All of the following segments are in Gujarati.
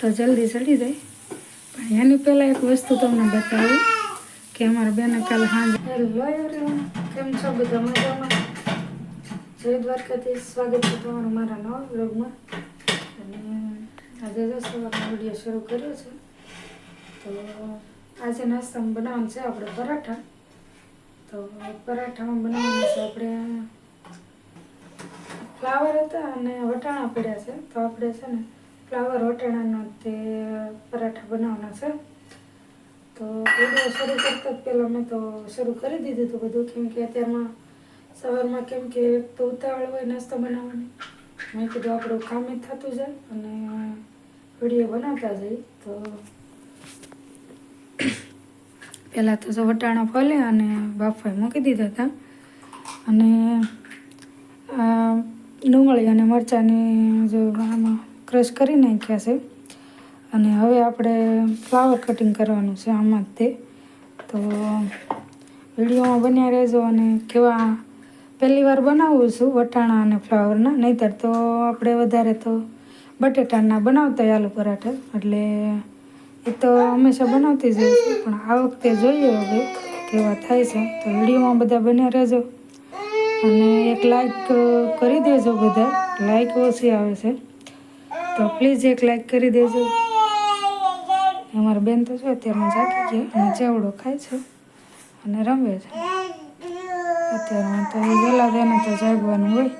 તો જલ્દી ચડી જાય. પણ એની પહેલાં એક વસ્તુ તમને બતાવું કે અમારા બેને કાલે સાંજે કેમ છો બધા મજામાં? જય દ્વારકાધીશ. સ્વાગત છે તમારું મારા નવા બ્લોગમાં. અને આજે જો સવારનો વિડીયો શરૂ કર્યો છે. તો આજે નાસ્તામાં બનાવવાનું છે આપણે પરાઠા. તો પરાઠામાં બનાવવાનું છે આપણે ફ્લાવર હતા અને વટાણા પડ્યા છે. તો આપણે છે ને ફ્લાવર વટાણાનો તે પરાઠા બનાવવાના છે. તો વિડીયો શરૂ કરતા જ પહેલાં મેં તો શરૂ કરી દીધું હતું બધું, કેમ કે અત્યારમાં સવારમાં કેમ કે એક તો ઉતાવળ હોય નાસ્તો બનાવવાની. મેં કીધું આપણું કામ જ થતું જાય અને વિડીયો બનાવતા જઈએ. તો પહેલાં તો જો વટાણા ફોલે અને બાફાઈ મૂકી દીધા હતા. અને ડુંગળી અને મરચાંની જો આમાં ક્રશ કરી નાખ્યા છે. અને હવે આપણે ફ્લાવર કટિંગ કરવાનું છે આમાં જ તે. તો વિડીયોમાં બન્યા રહેજો. અને કેવા પહેલી વાર બનાવું છું વટાણા અને ફ્લાવરના, નહીંતર તો આપણે વધારે તો બટેટાના બનાવતા હોય આલુ પરાઠા, એટલે એ તો હંમેશા બનાવતી જ હોય છે. પણ આ વખતે જોઈએ હવે કેવા થાય છે. તો વિડીયોમાં બધા બન્યા રહેજો. અને એક લાઈક કરી દેજો બધા, લાઈક ઓછી આવે છે તો પ્લીઝ એક લાઈક કરી દેજો. અમારા બેન તો જો અત્યારમાં જાગી ગયા અને ચેવડો ખાય છે અને રમે છે. અત્યારમાં તો એ ગલા દે ને તો જાગવાનું હોય.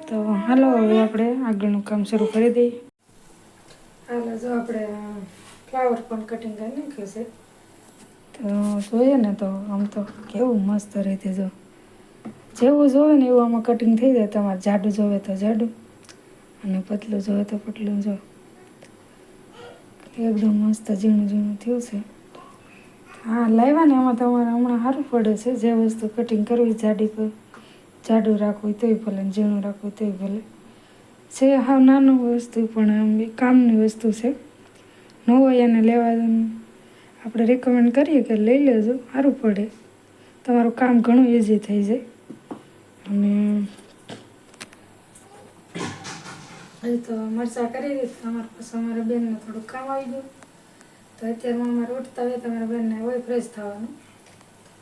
તો હાલો હવે આપણે આગળનું કામ શરૂ કરી દઈએ. હાલો જો આપણે ફ્લાવર પણ કટિંગ કરી નાખ્યું છે. તો જોઈએ ને તો આમ તો કેવું મસ્ત રીતે જો જેવું જોવે ને એવું આમાં કટિંગ થઈ જાય. તમારે જાડું જોવે તો જાડું અને પતલું જોવે તો પતલું. જો એકદમ મસ્ત ઝીણું ઝીણું થયું છે. હા લાવ્યા ને એમાં તમારે હમણાં સારું પડે છે. જે વસ્તુ કટિંગ કરવી જાડી પર જાડું રાખવું તોય ભલે, ઝીણું રાખવું તોય ભલે. છે હાવ નાનું વસ્તુ પણ આમ કામની વસ્તુ છે. ન હોય એને લેવા આપણે રિકમેન્ડ કરીએ કે લઈ લેજો, સારું પડે. તમારું કામ ઘણું ઇઝી થઈ જાય. અને હજી તો મરચાં કરી દીધું. અમારા પાસે અમારા બેનને થોડું કામ આવી ગયું. તો અત્યારમાં અમારે ઉઠતા હોય તમારા બેનને હોય ફ્રેશ થવાનું.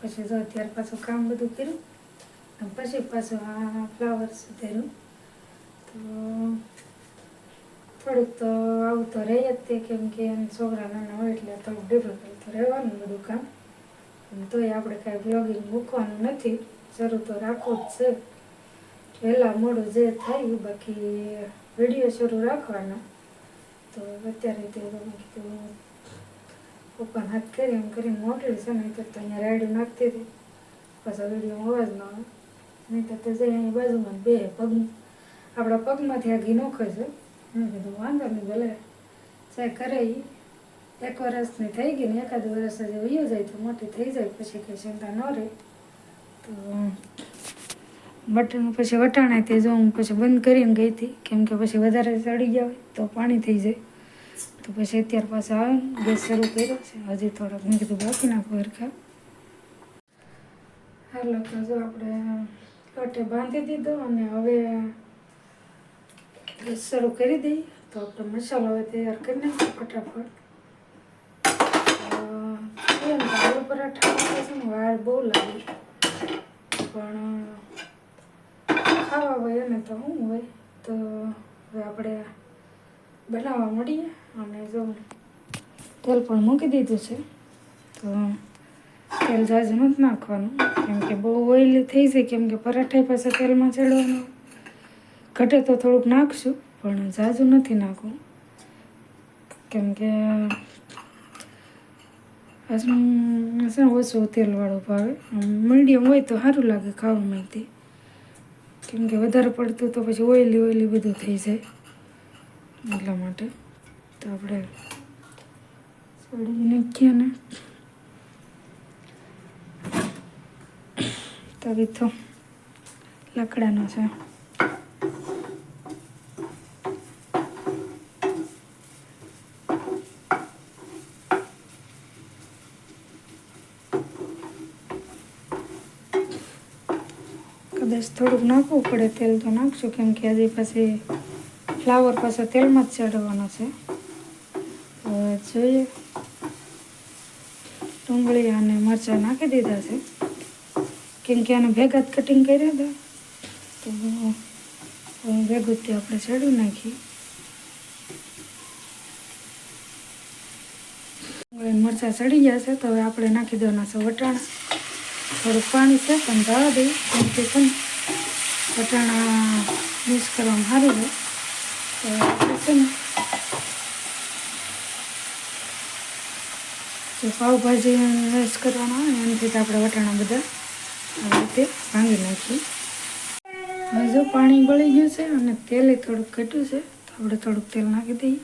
પછી જો અત્યારે પાછું કામ બધું કર્યું અને પછી પાછું આ ફ્લાવર સુધાર્યું. તો થોડુંક તો આવું તો રહે જ તે, કેમ કે છોકરા નાના હોય એટલે થોડુંક ડિફિકલ્ટ તો રહેવાનું બધું કામ. તોય આપણે કાંઈ બ્લોગિંગ મૂકવાનું નથી, શરૂ તો રાખવું જ છે. વહેલા મોડું જે થાય, બાકી વિડીયો શરૂ રાખવાનો. તો અત્યારે તે કીધું પપ્પાને હાથ કરી એમ કરીને મોકલી છે. નહીં તો અહીંયા રાયડું નાખતી હતી, પાછા વિડીયોમાં અવાજ ન આવે. નહીં તો તે જઈ અહીં બાજુમાં બે પગ આપણા પગમાંથી આ ઘી નોખે છે. મેં કીધું વાંધો નહીં, ભલે ચાય કરે. એક વર્ષની થઈ ગઈ ને એકાદ વર્ષ હજી વયો જાય તો મોટી થઈ જાય, પછી કંઈ ચિંતા ન રહે. તો બટન પછી વટાણા તે જો હું પછી બંધ કરીને ગઈ હતી, કેમ કે પછી વધારે ચડી ગયા હોય તો પાણી થઈ જાય. તો પછી અત્યારે પાછા આવે ને ગેસ શરૂ કર્યો છે. હજી થોડાક મેં કીધું બાકી નાખો હરખા. હાલો તો જો આપણે લોટે બાંધી દીધો અને હવે ગેસ શરૂ કરી દઈએ. તો આપણે મસાલો હવે તૈયાર કરી નાખીએ ફટાફટ. આલુ પરાઠા છે ને વાર બહુ લાગે, પણ ખાવા હોય એને તો શું હોય. તો હવે આપણે બનાવવા મળીએ. અને જો તેલ પણ મૂકી દીધું છે. તો તેલ ઝાઝું નથી નાખવાનું, કેમ કે બહુ ઓઇલી થઈ જાય. કેમ કે પરાઠા પાસે તેલમાં ચડવાનું ઘટે તો થોડુંક નાખશું, પણ ઝાઝું નથી નાખવું. કેમ કે ઓછું તેલવાળું ભાવે. મીડિયમ હોય તો સારું લાગે ખાવામાં. કેમ કે વધારે પડતું તો પછી ઓઇલી બધું થઈ જાય, એટલા માટે. તો આપણે સળી નાખીએ ને તવી તો લાકડાનો છે. કદાચ થોડુંક નાખવું પડે તેલ તો નાખશું, કેમ કે હજી પછી ફ્લાવર પાછો તેલમાં જ ચડવાનો છે. હવે જોઈએ. ડુંગળી અને મરચાં નાખી દીધા છે, કેમ કે આને ભેગા જ કટિંગ કર્યા હતા, તો ભેગું જ આપણે ચડી નાખીએ. મરચાં ચડી ગયા છે, તો હવે આપણે નાખી દેવાના છે વટાણા. થોડુંક પાણી છે પણ જવા દઈએ, કેમ કે છે ને વટાણા મિક્સ કરવામાં સારું છે. તો આપણે છે ને જો પાવભાજી મિક્સ કરવાના હોય ને એનાથી આપણે વટાણા બધા આવી રીતે ભાંગી નાખીએ. હવે જો પાણી બળી ગયું છે અને તેલે થોડુંક ઘટ્યું છે, તો આપણે થોડુંક તેલ નાખી દઈએ.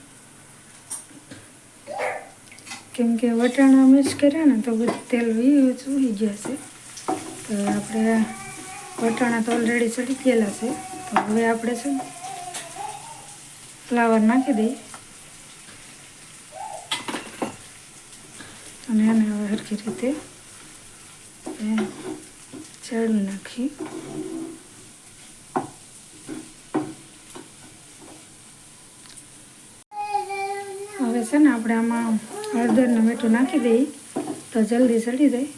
કેમ કે વટાણા મિક્સ કર્યા ને તો બધું તેલ ઉડી ગયા છે. તો આપણે વટાણા તો ઓલરેડી ચડી ગયેલા છે, તો હવે આપણે છે ને ફ્લાવર નાખી દઈએ અને એને હવે સરખી રીતે ચડી નાખી. હવે છે ને આપણે આમાં હળદર ને મીઠું નાખી દઈએ તો જલ્દી ચડી જાય.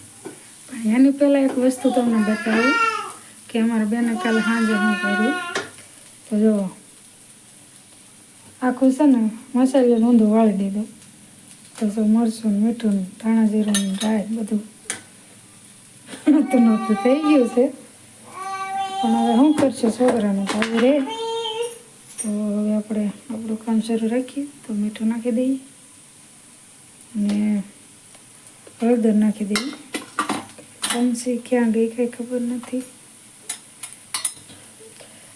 પણ એની પહેલાં એક વસ્તુ તમને બતાવું કે અમારા બેને કાલે સાંજે શું કર્યું. તો જો આખું છે ને મસાલો ઊંધું વાળી દીધું. તો જો મરચું મીઠું ધાણા જીરું રાઈ બધું નહોતું થઈ ગયું છે. પણ હવે શું કરશું, છોકરાનું તો હવે રે. તો હવે આપણે આપણું કામ શરૂ રાખીએ. તો મીઠું નાખી દઈએ અને હળદર નાખી દઈએ. ચમચી ક્યાં ગઈ કંઈ ખબર નથી.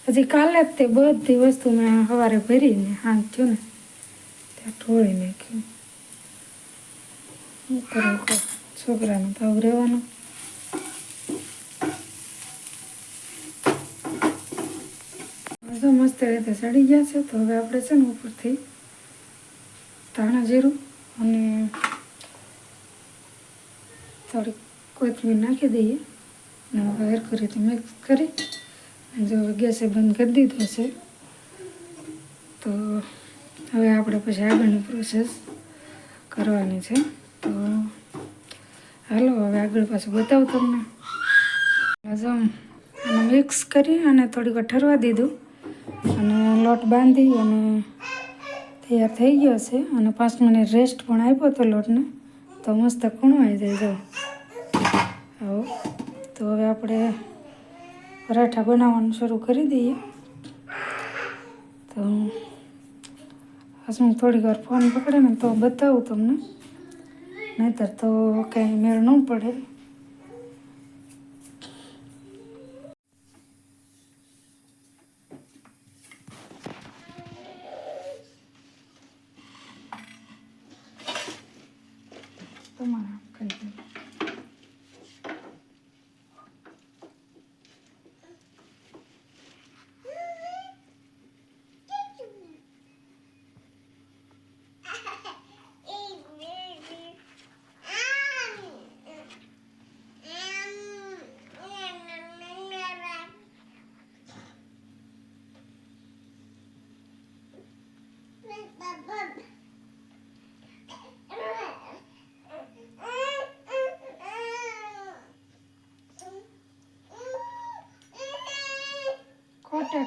હજી કાલે જ તે બધી વસ્તુ મેં સવારે ભરીને હાથ થયું ને ત્યાં ઢોળી નાખ્યું. શું કરવું કહો, છોકરાનું ભાવ રહેવાનું. જો મસ્ત રીતે ચડી ગયા છે, તો હવે આપણે છે ને ઉપરથી ધાણા જીરું અને થોડીક કોથમીર નાખી દઈએ અને હવે હરખી રીતે મિક્સ કરી જો ગેસે બંધ કરી દીધો છે. તો હવે આપણે પછી આગળની પ્રોસેસ કરવાની છે. તો હાલો હવે આગળ પાછું બતાવું તમને. જો અને મિક્સ કરી અને થોડીક વાર ઠરવા દીધું અને લોટ બાંધી અને તૈયાર થઈ ગયો છે. અને 5 મિનિટ રેસ્ટ પણ આપ્યો હતો લોટને, તો મસ્ત કૂણવાઈ જાય. જો આવો. તો હવે આપણે પરાઠા બનાવવાનું શરૂ કરી દઈએ. તો હસમુખ થોડીક વાર ફોન પકડે ને તો બતાવું તમને, નહીંતર તો કંઈ મેળ ન પડે. તમારા કઈ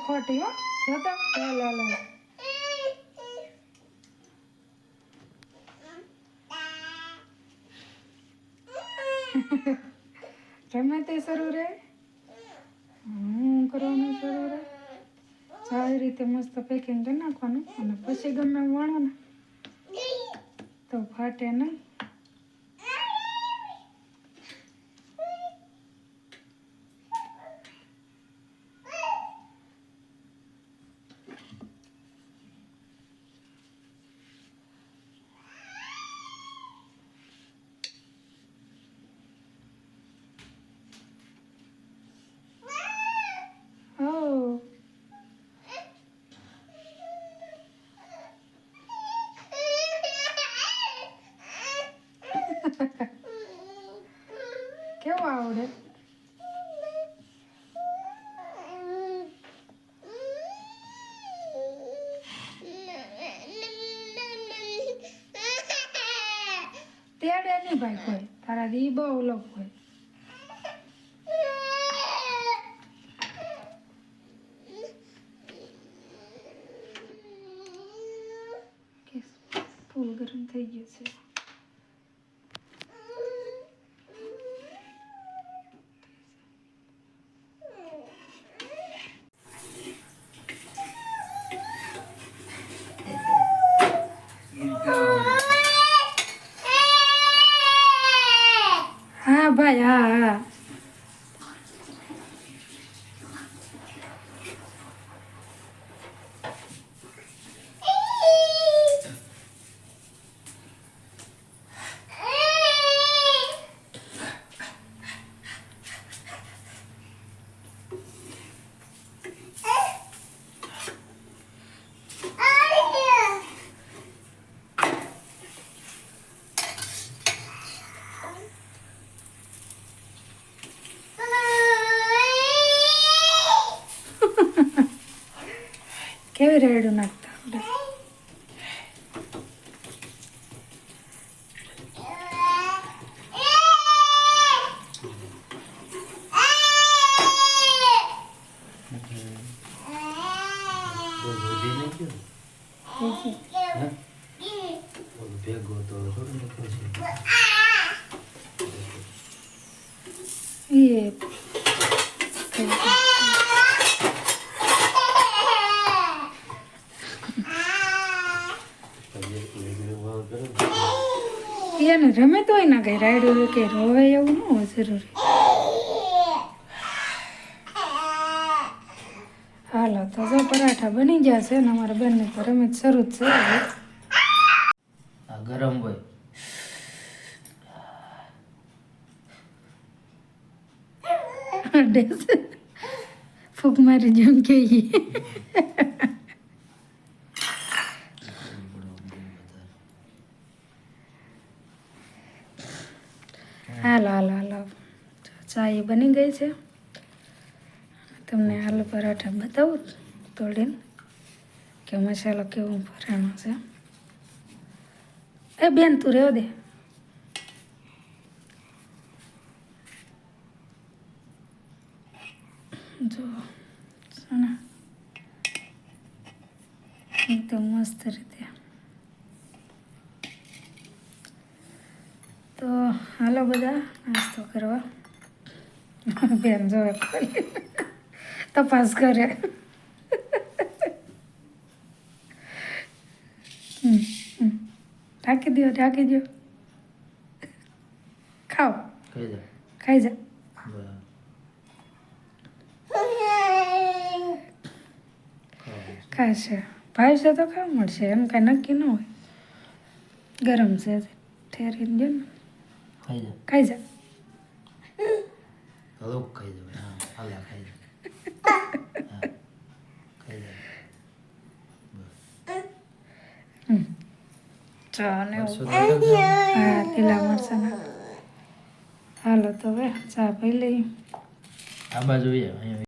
ખોટી હો જોતા લે. ગમે તે શરૂ રહે, હું કરવાનું શરૂ રહે. સારી રીતે મસ્ત પેકિંગ કરી નાખવાનું અને પછી ગમે વણો ને તો ફાટે નહીં. કેવું આવડે? તેડે નહીં ભાઈ કોઈ તારા દી બહુ લોકો હોય ફૂલ ગરમ થઈ ગયું છે હા ભાઈ હા હા કેવી રેડું નાખતા આપણે ભેગો તો થોડું એ એને રમે તોય ના કઈ રાયડું કે રોવે એવું ન હોય જરૂરી હાલો તો જો પરાઠા બની ગયા છે ને અમારા બંને તો રમે શરૂ જ છે હવે આ ગરમ હોય ફૂક મારી જેમ કે હાલો હાલો હાલો ચા એ બની ગઈ છે તમને આલુ પરાઠા બતાવું તોડીને કે મસાલો કેવો ભરાણો છે એ બેન તું રહેવા દે જો સોના એકદમ મસ્ત રીતે તો હાલો બધા નાસ્તો કરવા બેન જોવે તપાસ કરે ઢાંકી દો ખાઓ ખાઈ જા ખાશે ભાઈ છે તો ખાવા મળશે એમ કાંઈ નક્કી ન હોય ગરમ છે ઠેરીને જો ને ખાઈ જા ખાઈ જાવ હાલા ખાઈ જાવ ખાઈ જાવ ચા ને હા લીલા મરચાં હાલો તો હવે ચા પી લઈએ આ બાજુ અહીંયા